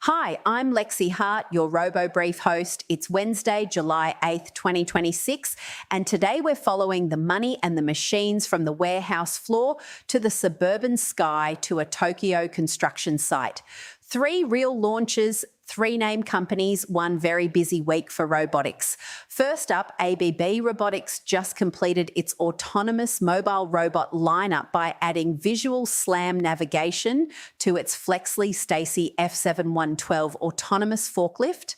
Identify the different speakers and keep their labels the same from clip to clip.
Speaker 1: Hi, I'm Lexi Hart, your RoboBrief host. It's Wednesday, July 8th, 2026, and today we're following the money and the machines from the warehouse floor to the suburban sky to a Tokyo construction site. 3 real launches, 3 name companies, one very busy week for robotics. First up, ABB Robotics just completed its autonomous mobile robot lineup by adding visual SLAM navigation to its Flexley Stacy F712 autonomous forklift.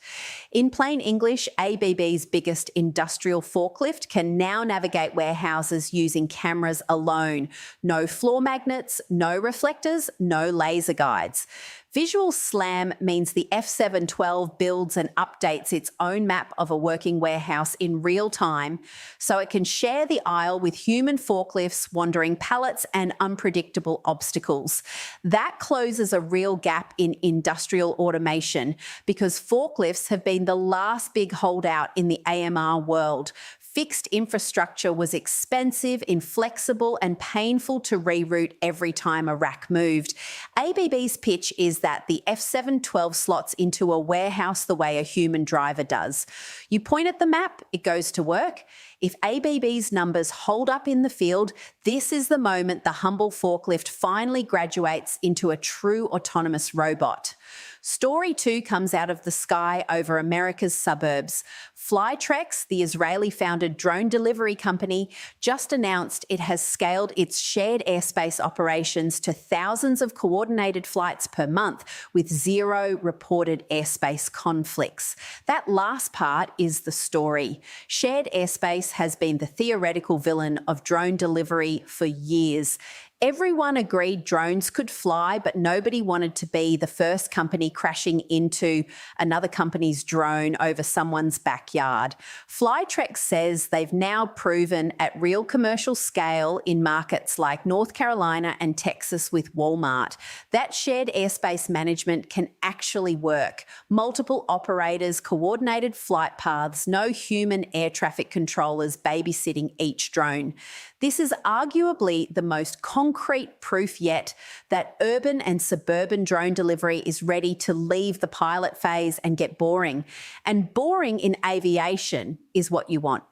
Speaker 1: In plain English, ABB's biggest industrial forklift can now navigate warehouses using cameras alone. No floor magnets, no reflectors, no laser guides. Visual SLAM means the F712 builds and updates its own map of a working warehouse in real time, so it can share the aisle with human forklifts, wandering pallets, and unpredictable obstacles. That closes a real gap in industrial automation because forklifts have been the last big holdout in the AMR world. Fixed infrastructure was expensive, inflexible, and painful to reroute every time a rack moved. ABB's pitch is that the F712 slots into a warehouse the way a human driver does. You point at the map, it goes to work. If ABB's numbers hold up in the field, this is the moment the humble forklift finally graduates into a true autonomous robot. Story 2 comes out of the sky over America's suburbs. Flytrex, the Israeli-founded drone delivery company, just announced it has scaled its shared airspace operations to thousands of coordinated flights per month with 0 reported airspace conflicts. That last part is the story. Shared airspace has been the theoretical villain of drone delivery for years. Everyone agreed drones could fly, but nobody wanted to be the first company crashing into another company's drone over someone's backyard. Flytrex says they've now proven at real commercial scale in markets like North Carolina and Texas with Walmart that shared airspace management can actually work. Multiple operators, coordinated flight paths, no human air traffic controllers babysitting each drone. This is arguably the most concrete proof yet that urban and suburban drone delivery is ready to leave the pilot phase and get boring. And boring in aviation is what you want.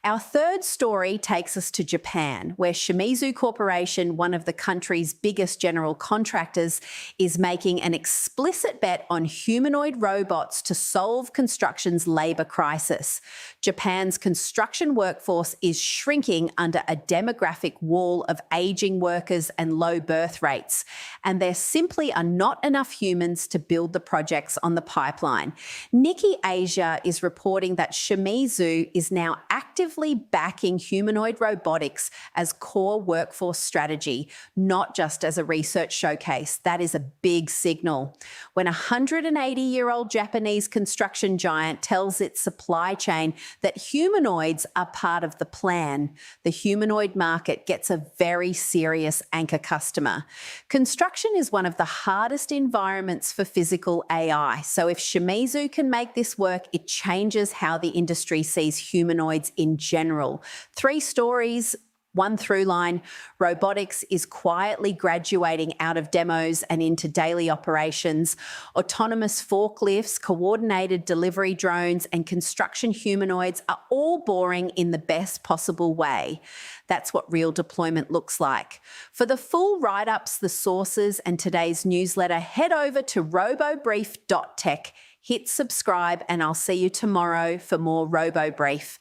Speaker 1: Our third story takes us to Japan, where Shimizu Corporation, one of the country's biggest general contractors, is making an explicit bet on humanoid robots to solve construction's labour crisis. Japan's construction workforce is shrinking under a demographic wall of ageing workers and low birth rates, and there simply are not enough humans to build the projects on the pipeline. Nikkei Asia is reporting that Shimizu is now actively backing humanoid robotics as core workforce strategy, not just as a research showcase. That is a big signal. When a 180-year-old Japanese construction giant tells its supply chain that humanoids are part of the plan, the humanoid market gets a very serious anchor customer. Construction is one of the hardest environments for physical AI, so if Shimizu can make this work, it changes how the industry sees humanoids in general. 3 stories, 1 through line. Robotics is quietly graduating out of demos and into daily operations. Autonomous forklifts, coordinated delivery drones, and construction humanoids are all boring in the best possible way. That's what real deployment looks like. For the full write-ups, the sources, and today's newsletter, head over to robobrief.tech. Hit subscribe, and I'll see you tomorrow for more RoboBrief.